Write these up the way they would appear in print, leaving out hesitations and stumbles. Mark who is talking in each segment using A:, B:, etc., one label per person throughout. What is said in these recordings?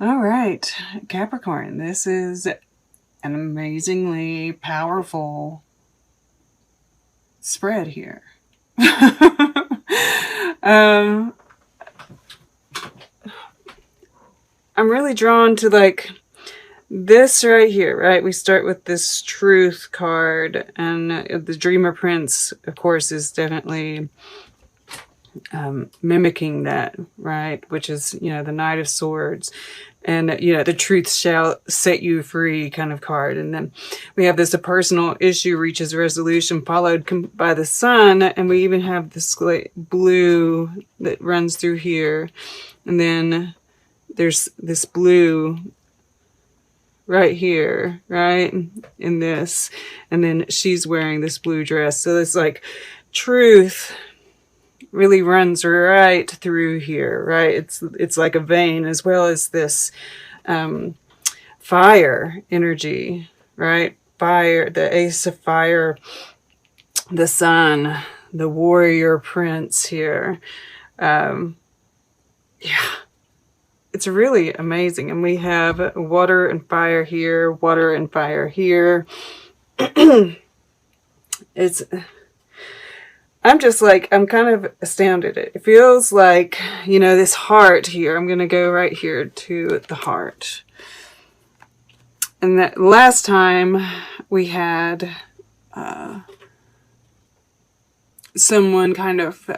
A: All right, Capricorn, this is an amazingly powerful spread here. I'm really drawn to like this right here, right? We start with this Truth card, and the Dreamer Prince, of course, is definitely mimicking that, right? Which is, you know, the Knight of Swords. And, you know, the truth shall set you free kind of card. And then we have this, a personal issue reaches resolution, followed by the sun. And we even have this blue that runs through here. And then there's this blue right here, right? In this. And then she's wearing this blue dress. So it's like truth really runs right through here, right? It's like a vein, as well as this fire energy, right? Fire, the Ace of Fire, the Sun, the Warrior Prince here. Yeah, it's really amazing. And we have water and fire here, water and fire here. I'm just like, I'm kind of astounded. It feels like, you know, this heart here. I'm going to go right here to the heart. And that last time we had someone kind of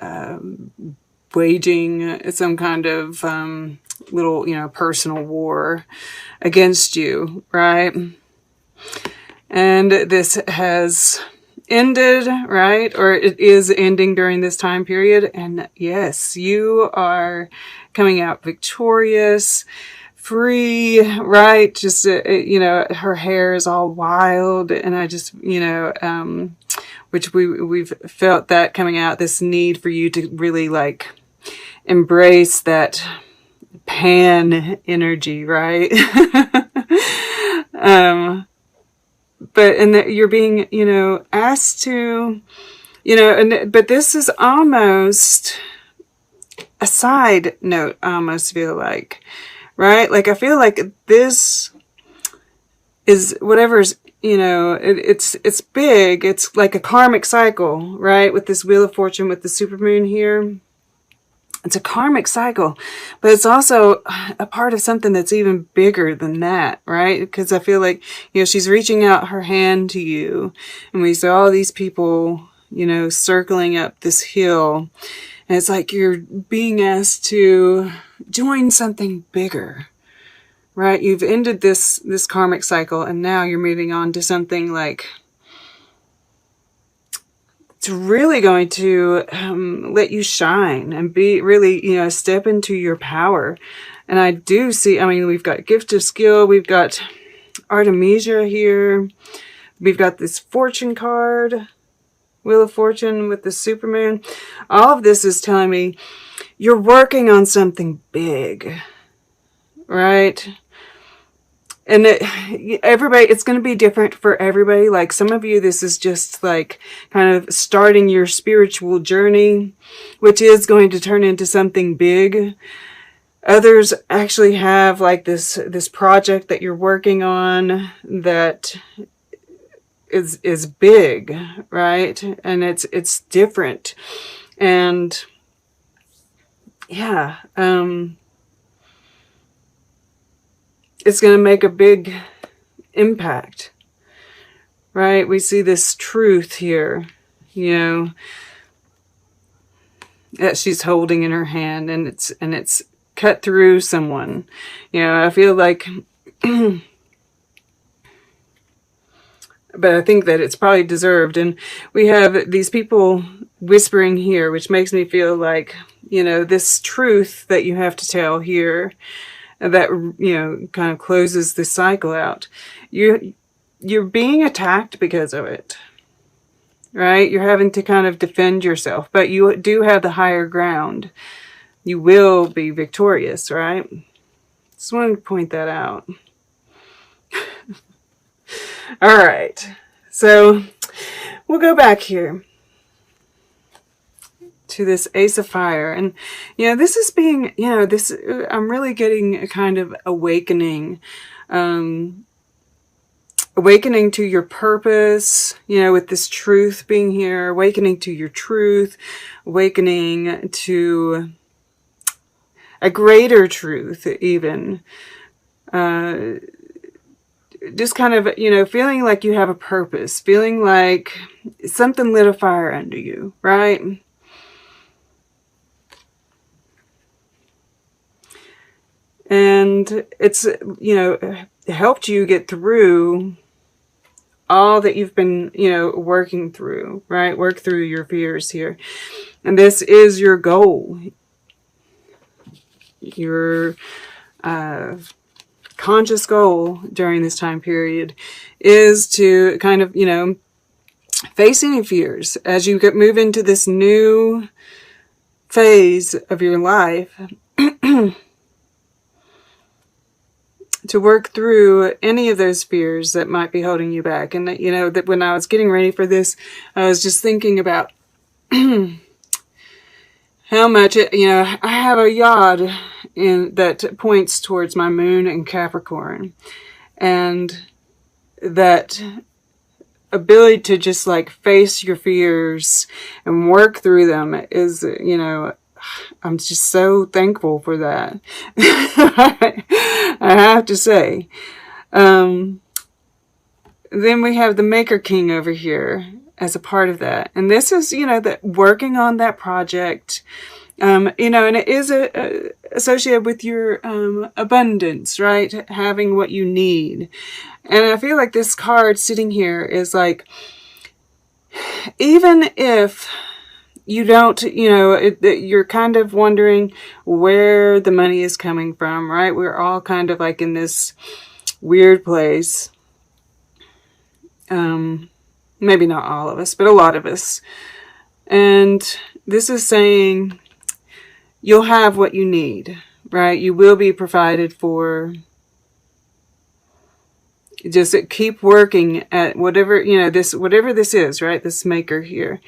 A: waging some kind of little, you know, personal war against you, right? And this has ended, right? Or it is ending during this time period. And yes, you are coming out victorious, free, right? Just, you know, her hair is all wild. And I just, you know, which we've felt that coming out, this need for you to really like embrace that pan energy, right? And that you're being, you know, asked to, you know, but this is almost a side note, I almost feel like, right? Like, I feel like this is whatever's, you know, it's big. It's like a karmic cycle, right? With this Wheel of Fortune, with the supermoon here. It's a karmic cycle, but it's also a part of something that's even bigger than that, right? Because I feel like, you know, she's reaching out her hand to you, and we saw all these people, you know, circling up this hill, and it's like you're being asked to join something bigger, right? You've ended this karmic cycle, and now you're moving on to something like, it's really going to let you shine and be really, you know, step into your power. And I do see, I mean, we've got Gift of Skill, we've got Artemisia here, we've got this Fortune card, Wheel of Fortune with the Supermoon. All of this is telling me you're working on something big, right? And everybody, it's going to be different for everybody. Like, some of you, this is just like kind of starting your spiritual journey, which is going to turn into something big. Others actually have like this project that you're working on that is big, right? And it's different. And yeah, it's going to make a big impact, right? We see this truth here, you know, that she's holding in her hand, and it's cut through someone. You know, I feel like, but I think that it's probably deserved. And we have these people whispering here, which makes me feel like, you know, this truth that you have to tell here, that, you know, kind of closes the cycle out. You're being attacked because of it, right? You're having to kind of defend yourself, but you do have the higher ground. You will be victorious, right? Just wanted to point that out. All right, so we'll go back here. to this Ace of Fire. And, you know, this is being, you know, this, I'm really getting a kind of awakening, awakening to your purpose, you know, with this truth being here, awakening to your truth, awakening to a greater truth even. Just kind of, you know, feeling like you have a purpose, feeling like something lit a fire under you, right? And it's, you know, helped you get through all that you've been, you know, working through, right? Work through your fears here. And this is your goal. Your conscious goal during this time period is to kind of, you know, face any fears as you move into this new phase of your life. To work through any of those fears that might be holding you back. And, you know, that when I was getting ready for this, I was just thinking about how much, you know, I have a yod that points towards my moon in Capricorn. And that ability to just like face your fears and work through them is, you know, I'm just so thankful for that. I have to say. Then we have the Maker King over here as a part of that. And this is, you know, that working on that project, you know, and it is associated with your abundance, right? Having what you need. And I feel like this card sitting here is like, even if you don't, you know, you're kind of wondering where the money is coming from, right? We're all kind of like in this weird place. Maybe not all of us, but a lot of us. And this is saying you'll have what you need, right? You will be provided for. Just keep working at whatever, you know, this, whatever this is, right? This maker here.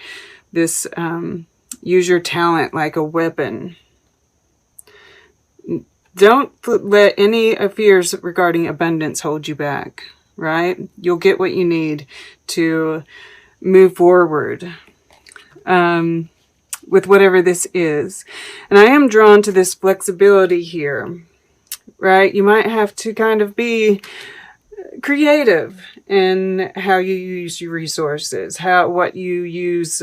A: This, use your talent like a weapon. Don't let any fears regarding abundance hold you back, right? You'll get what you need to move forward with whatever this is. And I am drawn to this flexibility here, right? You might have to kind of be creative in how you use your resources, what you use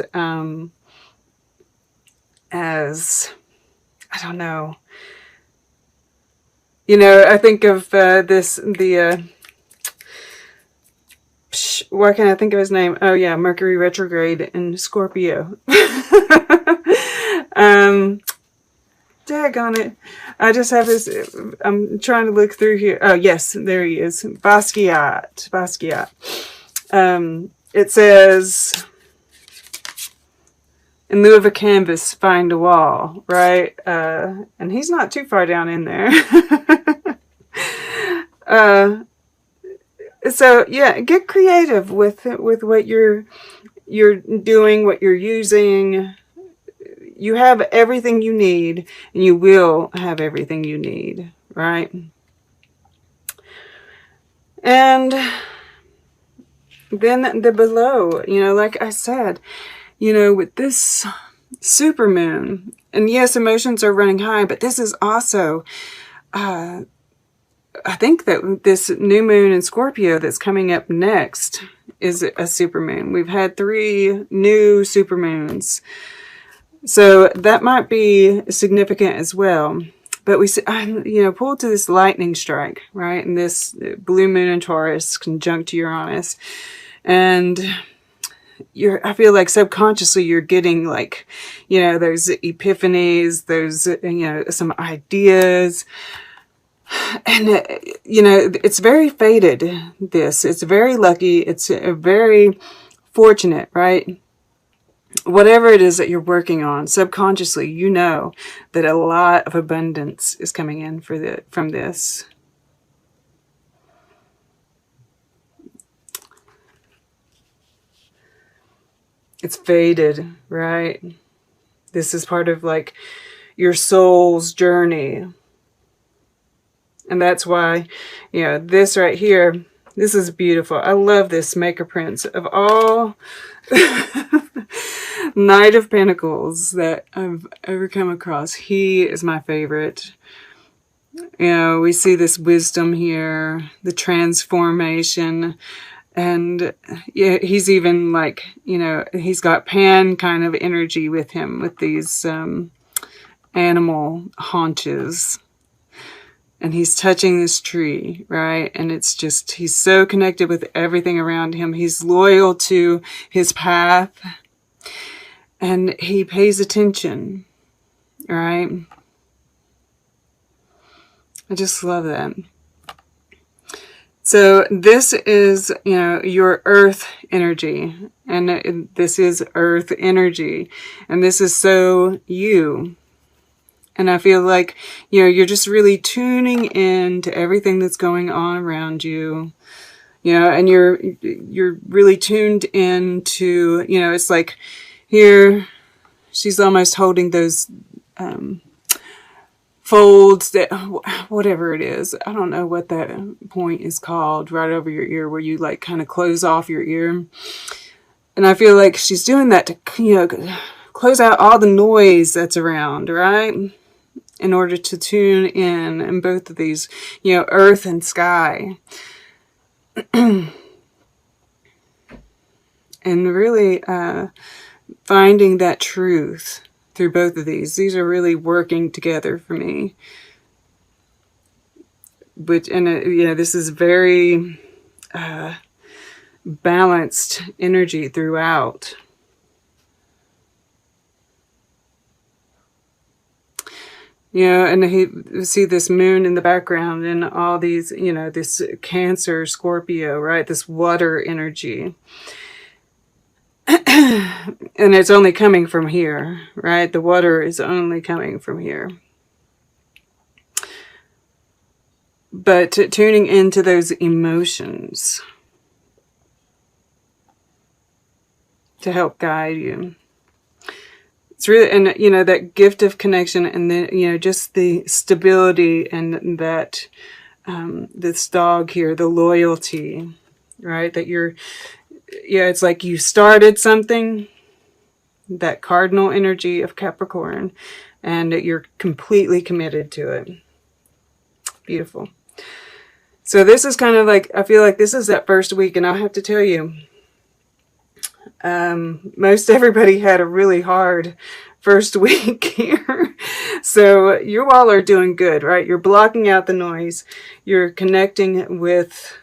A: as, I don't know. You know, I think of why can't I think of his name? Oh yeah, Mercury retrograde in Scorpio. Daggone it. I just have this, I'm trying to look through here. Oh yes, there he is. Basquiat. It says, in lieu of a canvas, find a wall, right? And he's not too far down in there. So yeah, get creative with what you're doing, what you're using. You have everything you need, and you will have everything you need, right? And then the below, you know, like I said, you know, with this supermoon, and yes, emotions are running high, but this is also, I think that this new moon in Scorpio that's coming up next is a supermoon. We've had 3 new supermoons. So that might be significant as well. But we, you know, pulled to this lightning strike, right? And this blue moon in Taurus conjunct Uranus. And I feel like subconsciously you're getting like, you know, those epiphanies, those, you know, some ideas. And, you know, it's very fated, this. It's very lucky. It's very fortunate, right? Whatever it is that you're working on, subconsciously, you know that a lot of abundance is coming in from this. It's fated, right? This is part of like your soul's journey. And that's why, you know, this right here, this is beautiful. I love this Maker Prince. Of all Knight of Pentacles that I've ever come across, he is my favorite. You know, we see this wisdom here, the transformation, and yeah, he's even like, you know, he's got Pan kind of energy with him, with these animal haunches. And he's touching this tree, right? And it's just, he's so connected with everything around him. He's loyal to his path. And he pays attention, right? I just love that. So this is, you know, your earth energy. And this is earth energy. And this is so you. And I feel like, you know, you're just really tuning in to everything that's going on around you. You know, and you're really tuned in to, you know, it's like here, she's almost holding those folds that, whatever it is, I don't know what that point is called, right over your ear, where you like kind of close off your ear. And I feel like she's doing that to, you know, close out all the noise that's around, right? In order to tune in both of these, you know, earth and sky. And really finding that truth through both of these. These are really working together for me. But, and you know, this is very balanced energy throughout. You know, and you see this moon in the background and all these, you know, this Cancer, Scorpio, right? This water energy. And it's only coming from here, right? The water is only coming from here. But tuning into those emotions to help guide you. It's really, and you know, that gift of connection, and then, you know, just the stability, and that this dog here, the loyalty, right? That you're, yeah, it's like you started something, that cardinal energy of Capricorn, and you're completely committed to it. Beautiful. So this is kind of like, I feel like this is that first week, and I have to tell you, most everybody had a really hard first week here. So you all are doing good, right? You're blocking out the noise. You're connecting with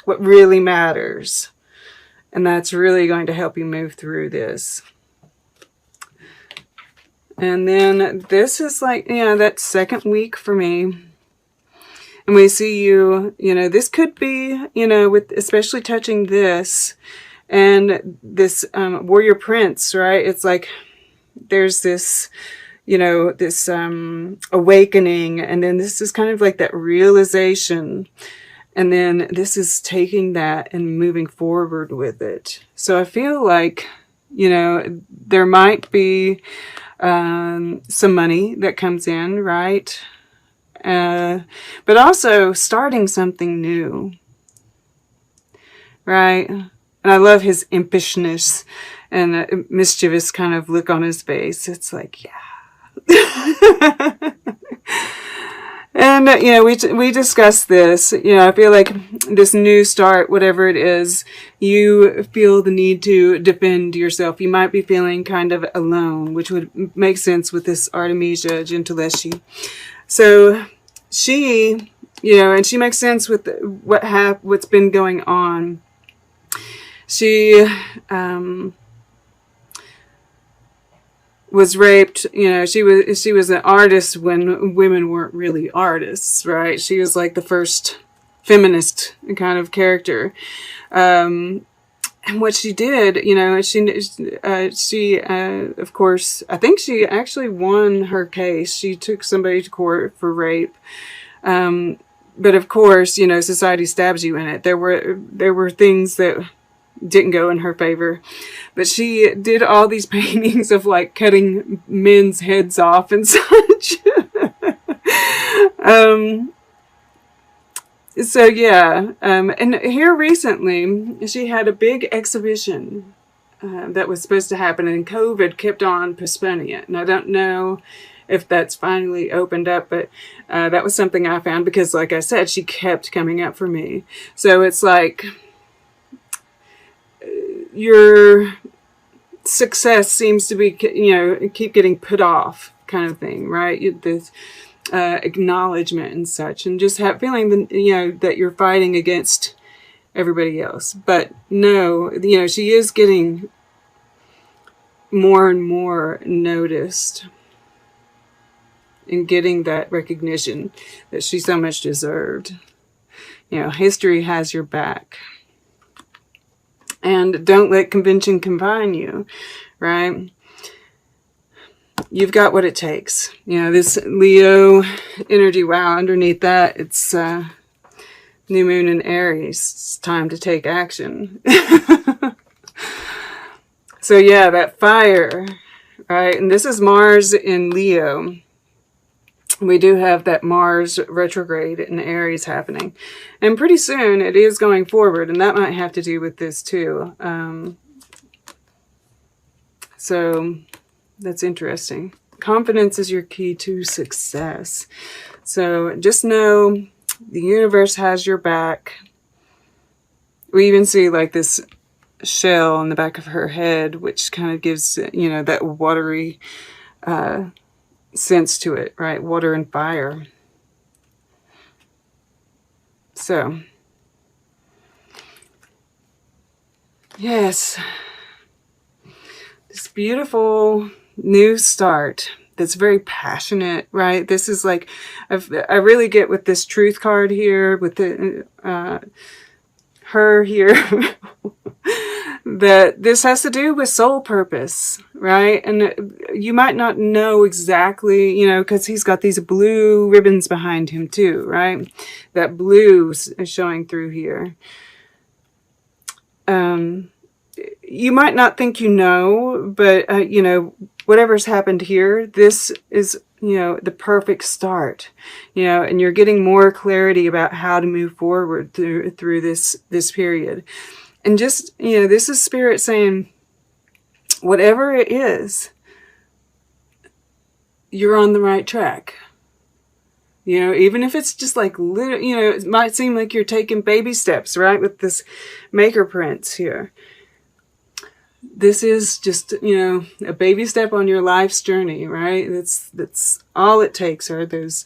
A: what really matters. And that's really going to help you move through this. And then this is like, you know, that second week for me. And we see you, you know, this could be, you know, with especially touching this and this warrior prince, right? It's like there's this, you know, this awakening, and then this is kind of like that realization, and then this is taking that and moving forward with it. So I feel like, you know, there might be some money that comes in, right? But also starting something new, right? And I love his impishness and a mischievous kind of look on his face. It's like, yeah. And, you know, we discussed this. You know, I feel like this new start, whatever it is, you feel the need to defend yourself. You might be feeling kind of alone, which would make sense with this Artemisia Gentileschi. So she, you know, and she makes sense with what's been going on. She was raped, you know, she was an artist when women weren't really artists, right? She was like the first feminist kind of character. And what she did, you know, she of course, I think she actually won her case. She took somebody to court for rape. But of course, you know, society stabs you in it. There were things that didn't go in her favor. But she did all these paintings of like cutting men's heads off and such. So yeah, and here recently she had a big exhibition that was supposed to happen, and COVID kept on postponing it. And I don't know if that's finally opened up, but that was something I found because, like I said, she kept coming up for me. So it's like your success seems to be, you know, keep getting put off kind of thing, right? This acknowledgement and such, and just feeling that, you know, that you're fighting against everybody else. But no, you know, she is getting more and more noticed and getting that recognition that she so much deserved. You know, history has your back. And don't let convention confine you, right? You've got what it takes. You know, this Leo energy, wow, underneath that, it's new moon in Aries. It's time to take action. So yeah, that fire, right? And this is Mars in Leo. We do have that Mars retrograde in Aries happening. And pretty soon it is going forward, and that might have to do with this too. So that's interesting. Confidence is your key to success. So just know the universe has your back. We even see like this shell on the back of her head, which kind of gives, you know, that watery sense to it, right? Water and fire. So, yes, this beautiful new start that's very passionate, right? This is like, I really get with this truth card here, with the her here, that this has to do with soul purpose, right? And you might not know exactly, you know, because he's got these blue ribbons behind him too, right? That blue is showing through here. You might not think you know, but, you know, whatever's happened here, this is, you know, the perfect start, you know, and you're getting more clarity about how to move forward through this period. And just, you know, this is Spirit saying, whatever it is, you're on the right track. You know, even if it's just like little, you know, it might seem like you're taking baby steps, right? With this Maker Prince here. This is just, you know, a baby step on your life's journey, right? That's all it takes are those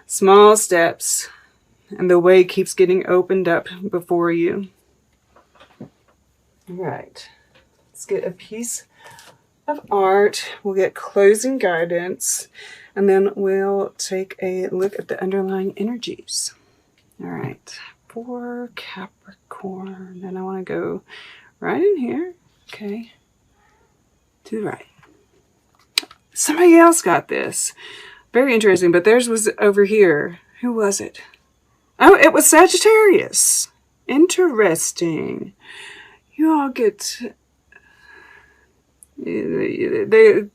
A: small steps, and the way keeps getting opened up before you. All right, let's get a piece of art. We'll get closing guidance, and then we'll take a look at the underlying energies. All right, for Capricorn, and I want to go right in here. Okay, to the right. Somebody else got this. Very interesting, but theirs was over here. Who was it? Oh, it was Sagittarius. Interesting. You all get... They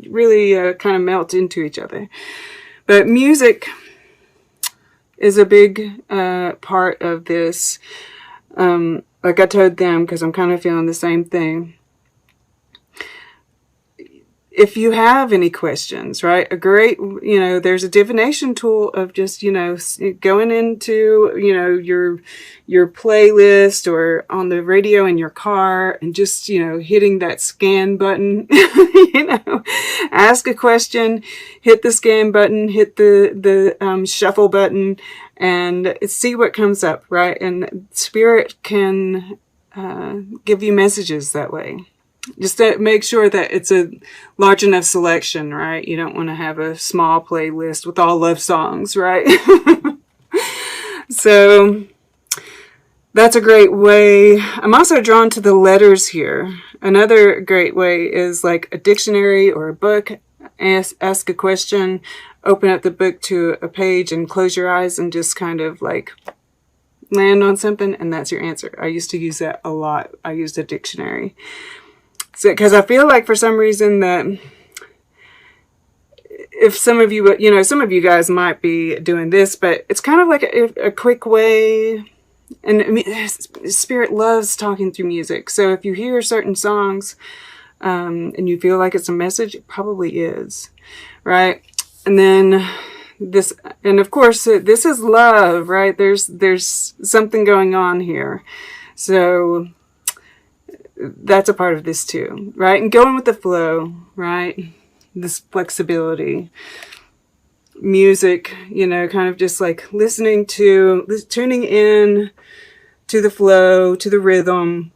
A: really kind of melt into each other. But music is a big part of this. Like I told them, because I'm kind of feeling the same thing. If you have any questions, right, a great, you know, there's a divination tool of just, you know, going into, you know, your playlist or on the radio in your car and just, you know, hitting that scan button, you know, ask a question, hit the scan button, hit the shuffle button, and see what comes up, right? And Spirit can give you messages that way. Just to make sure that it's a large enough selection, right? You don't want to have a small playlist with all love songs, right? So that's a great way. I'm also drawn to the letters here. Another great way is like a dictionary or a book. Ask a question, open up the book to a page and close your eyes and just kind of like land on something and that's your answer. I used to use that a lot. I used a dictionary. So, because I feel like for some reason that if some of you, you know, some of you guys might be doing this, but it's kind of like a quick way. And I mean, Spirit loves talking through music. So if you hear certain songs and you feel like it's a message, it probably is, right? And then this, and of course, this is love, right? There's something going on here. So that's a part of this too, right? And going with the flow, right? This flexibility. Music, you know, kind of just like listening to, tuning in to the flow, to the rhythm,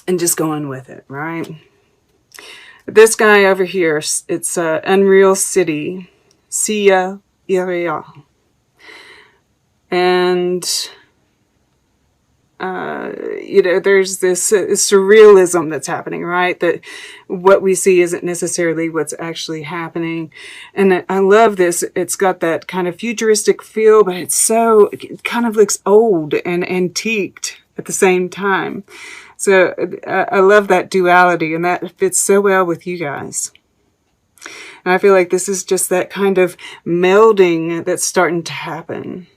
A: and just going with it, right? This guy over here, it's Unreal City, Sia Irea. And, you know, there's this surrealism that's happening, right? That what we see isn't necessarily what's actually happening. And I love this. It's got that kind of futuristic feel, but it's so, it kind of looks old and antiqued at the same time. So I love that duality, and that fits so well with you guys. And I feel like this is just that kind of melding that's starting to happen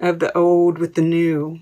A: of the old with the new.